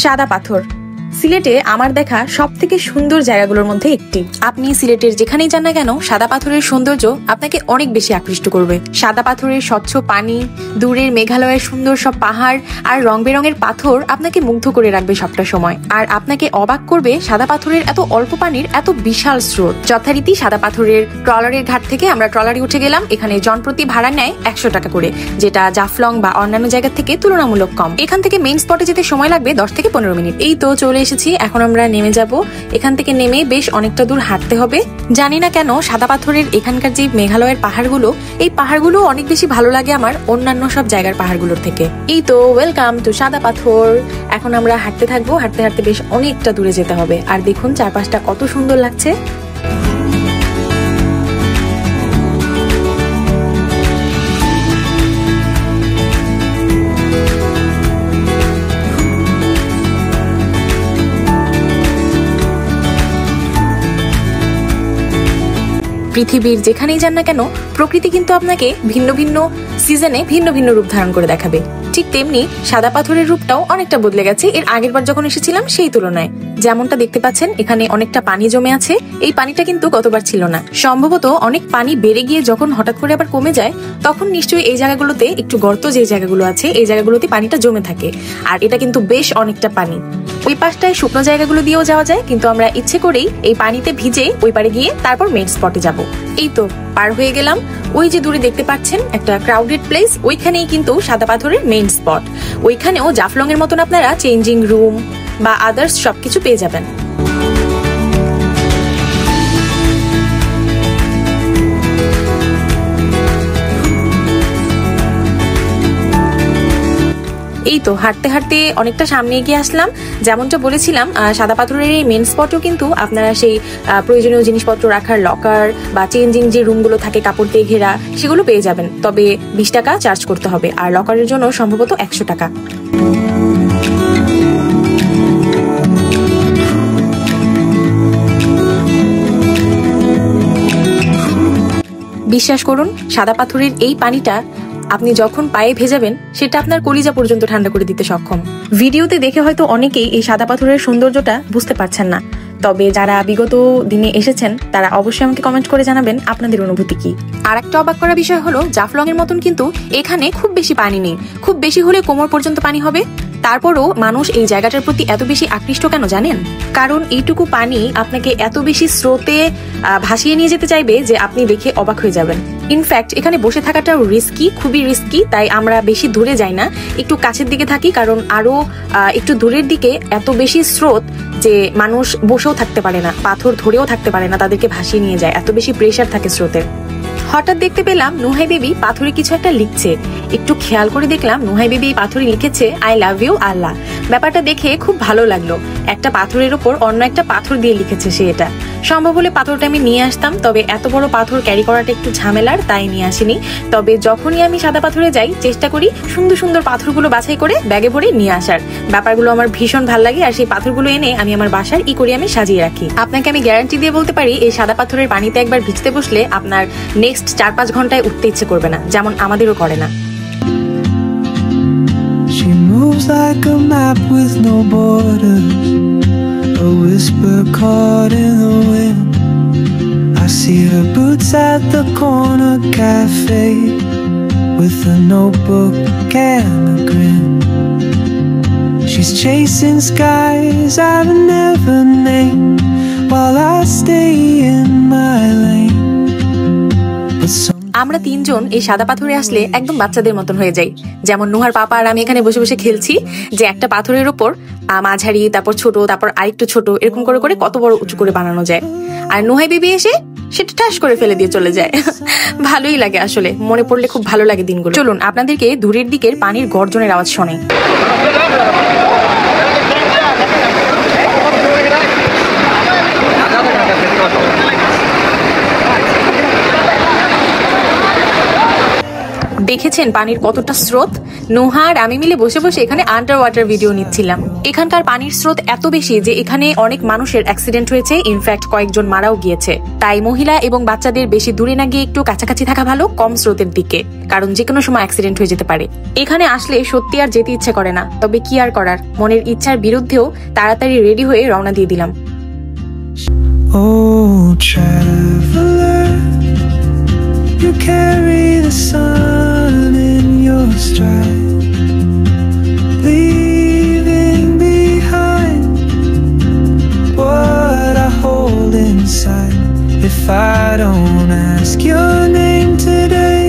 সাদা পাথর সিলেটে আমার দেখা সবথেকে সুন্দর জায়গাগুলোর মধ্যে একটি। আপনি সিলেটের যেখানেই যান না কেন, সাদা পাথরের সৌন্দর্য আপনাকে অনেক বেশি আকৃষ্ট করবে। সাদা পাথরের স্বচ্ছ পানি, দূরের মেঘালয়ের সুন্দর সব পাহাড় আর রং বেরঙের পাথর আপনাকে মুগ্ধ করে রাখবে সবটা সময়। আর আপনাকে অবাক করবে সাদা পাথরের এত অল্প পানির এত বিশাল স্রোত। যথারীতি সাদা পাথরের ট্রলারের ঘাট থেকে আমরা ট্রলারে উঠে গেলাম। এখানে জনপ্রতি ভাড়া নেয় 100 টাকা করে, যেটা জাফলং বা অন্যান্য জায়গা থেকে তুলনামূলক কম। এখান থেকে মেইন স্পটে যেতে সময় লাগবে 10 থেকে 15 মিনিট। এই তো চলে এসেছি, এখন আমরা নেমে যাব। এখান থেকে নেমে বেশ অনেকটা দূর হাঁটতে হবে। জানি না কেন সাদা পাথরের এখানকার যে মেঘালয়ের পাহাড়গুলো, এই পাহাড়গুলো অনেক বেশি ভালো লাগে আমার অন্যান্য সব জায়গার পাহাড়গুলোর থেকে। এই তো ওয়েলকাম টু সাদা পাথর। এখন আমরা হাঁটতে থাকবো, হাঁটতে হাঁটতে বেশ অনেকটা দূরে যেতে হবে। আর দেখুন চারপাশটা কত সুন্দর লাগছে। পৃথিবীর যেখানেই যান না কেন, প্রকৃতি কিন্তু আপনাকে ভিন্ন ভিন্ন সিজনে ভিন্ন ভিন্ন রূপ ধারণ করে দেখাবে। ঠিক তেমনি সাদা পাথরের রূপটাও অনেকটা বদলে গেছে এর আগের বার যখন এসেছিলাম সেই তুলনায়। যেমনটা দেখতে পাচ্ছেন এখানে অনেকটা পানি জমে আছে। এই পানিটা কিন্তু গতবার ছিল না। সম্ভবত অনেক পানি বেড়ে গিয়ে যখন হঠাৎ করে আবার কমে যায়, তখন নিশ্চয়ই এই জায়গাগুলোতে একটু গর্ত যে জায়গাগুলো আছে এই জায়গাগুলোতে পানিটা জমে থাকে। আর এটা কিন্তু বেশ অনেকটা পানি। ওই পাশটায় শুকনো জায়গাগুলো দিয়েও যাওয়া যায়, কিন্তু আমরা ইচ্ছে করেই এই পানিতে ভিজে ওই পারে গিয়ে তারপর মেইন স্পটে যাব। এই তো পার হয়ে গেলাম। ওই যে দূরে দেখতে পাচ্ছেন একটা ক্রাউডেড প্লেস, ওইখানেই কিন্তু সাদা পাথরের মেইন স্পট। ওইখানেও জাফলং এর মতন আপনারা চেঞ্জিং রুম বা আদার্স সবকিছু পেয়ে যাবেন। এই তো হাঁটতে হাঁটতে অনেকটা সামনে এগিয়ে আসলাম। যেমনটা বলেছিলাম, সাদা পাথরের এই মেন স্পটেও কিন্তু আপনারা সেই প্রয়োজনীয় জিনিসপত্র রাখার লকার বা চেঞ্জিং যে রুমগুলো থাকে কাপড় দিয়ে ঘেরা, সেগুলো পেয়ে যাবেন। তবে 20 টাকা চার্জ করতে হবে, আর লকারের জন্য সম্ভবত 100 টাকা। বিশ্বাস করুন, সাদা পাথরের এই পানিটা আপনি যখন পায়ে ভেজাবেন সেটা আপনার কলিজা পর্যন্ত ঠান্ডা করে দিতে সক্ষম। ভিডিওতে দেখে হয়তো অনেকেই এই সাদা পাথরের সৌন্দর্যটা বুঝতে পারছেন না, তবে যারা বিগত দিনে এসেছেন তারা অবশ্যই আমাকে কমেন্ট করে জানাবেন আপনাদের অনুভূতি কি। আর একটা অবাক করা বিষয় হলো, জাফলং এর মতন কিন্তু এখানে খুব বেশি পানি নেই। খুব বেশি হলে কোমর পর্যন্ত পানি হবে। তারপরও মানুষ এই জায়গাটার প্রতি এত বেশি আকৃষ্ট কেন জানেন? কারণ এইটুকু পানি আপনাকে এত বেশি স্রোতে ভাসিয়ে নিয়ে যেতে চাইবে যে আপনি দেখে অবাক হয়ে যাবেন। ইনফ্যাক্ট এখানে বসে থাকাটাও রিস্কি, খুবই রিস্কি। তাই আমরা বেশি দূরে যাই না, একটু কাছের দিকে থাকি। কারণ আরো একটু দূরের দিকে এত বেশি স্রোত যে মানুষ বসেও থাকতে পারে না, পাথর ধরেও থাকতে পারে না, তাদেরকে ভাসিয়ে নিয়ে যায়, এত বেশি প্রেসার থাকে স্রোতের। হঠাৎ দেখতে পেলাম নুহাই বেবি পাথরে কিছু একটা লিখছে। একটু খেয়াল করে দেখলাম নুহাই বেবি পাথরে লিখেছে আই লাভ ইউ আল্লাহ। ব্যাপারটা দেখে খুব ভালো লাগলো। একটা পাথরের ওপর অন্য একটা পাথর দিয়ে লিখেছে সে। এটা সম্ভব হলে পাথরটা আমি নিয়ে আসতাম, তবে এত বড় পাথর ক্যারি করাটা একটু ঝামেলার, তাই নিয়ে আসিনি। তবে যখনই আমি সাদা পাথরে যাই চেষ্টা করি সুন্দর সুন্দর পাথরগুলো বাছাই করে ব্যাগে ভরে নিয়ে আসার। ব্যাপারগুলো আমার ভীষণ ভালো লাগে। আর সেই পাথরগুলো এনে আমি আমার বাসার আমি সাজিয়ে রাখি। আপনাকে আমি গ্যারান্টি দিয়ে বলতে পারি, এই সাদা পাথরের পানিতে একবার ভিজতে বসলে আপনার নেক্সট 4-5 ঘন্টায় উঠতে ইচ্ছে করবে না, যেমন আমাদেরও করে না। She moves like a map with no borders, a whisper caught in the wind. I see her boots at the corner cafe with a notebook and a grin. She's chasing skies I've never named while I stay in my lane. আমরা 3 জন এই সাদা পাথরে আসলে একদম বাচ্চাদের মতন হয়ে যাই। যেমন নুহার পাপা আর আমি এখানে বসে বসে খেলছি যে একটা পাথরের উপর মাঝারি, তারপর ছোট, তারপর আরেকটু ছোট, এরকম করে করে কত বড় উঁচু করে বানানো যায়। আর নুহাই বেবি এসে সেটা ঠাস করে ফেলে দিয়ে চলে যায়। ভালোই লাগে আসলে, মনে পড়লে খুব ভালো লাগে দিনগুলো। চলুন আপনাদেরকে দূরের দিকের পানির গর্জনের আওয়াজ শোনাই। দেখেছেন পানির কতটা স্রোত? নোহা আর আমি মিলে বসে বসে এখানে আন্ডার ওয়াটার ভিডিও নিচ্ছিলাম। এখানকার পানির স্রোত এত বেশি যে এখানে অনেক মানুষের অ্যাক্সিডেন্ট হয়েছে, ইনফ্যাক্ট কয়েকজন মারাও গিয়েছে। তাই মহিলা এবং বাচ্চাদের বেশি দূরে না গিয়ে একটু কাছাকাছি থাকা ভালো, কম স্রোতের দিকে, কারণ যে কোনো সময় অ্যাক্সিডেন্ট হয়ে যেতে পারে। এখানে আসলে সত্যি আর যেতে ইচ্ছে করে না, তবে কি আর করার, মনের ইচ্ছার বিরুদ্ধেও তাড়াতাড়ি রেডি হয়ে রওনা দিয়ে দিলাম। Oh, traveler, you carry the sun in your stride, leaving behind what I hold inside. If I don't ask your name today,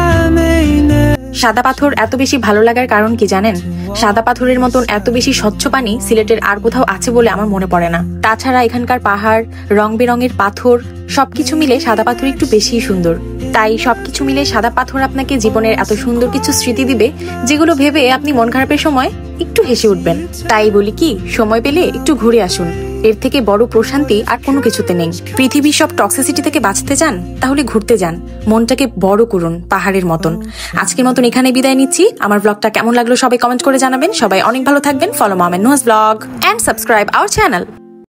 I may never. সাদা পাথর এত বেশি ভালো লাগার কারণ কি জানেন? সাদা পাথরের মতন এত বেশি স্বচ্ছ পানি সিলেটের আর কোথাও আছে বলে আমার মনে পড়ে না। তাছাড়া এখানকার পাহাড়, রং বেরঙের পাথর, সবকিছু মিলে সাদা পাথর একটু বেশিই সুন্দর। তাই সবকিছু মিলে সাদা পাথর আপনাকে জীবনের এত সুন্দর কিছু স্মৃতি দিবে, যেগুলো ভেবে আপনি মন খারাপের সময় একটু হেসে উঠবেন। তাই বলি কি, সময় পেলে একটু ঘুরে আসুন, এর থেকে বড় প্রশান্তি আর কোনো কিছুতে নেই। পৃথিবীর সব টক্সিসিটি থেকে বাঁচতে চান? তাহলে ঘুরতে যান, মনটাকে বড় করুন পাহাড়ের মতন। আজকের মতন এখানে বিদায় নিচ্ছি। আমার ব্লগটা কেমন লাগলো সবাই কমেন্ট করে জানাবেন। সবাই অনেক ভালো থাকবেন। Follow Mom and Nuha's blog and subscribe our channel.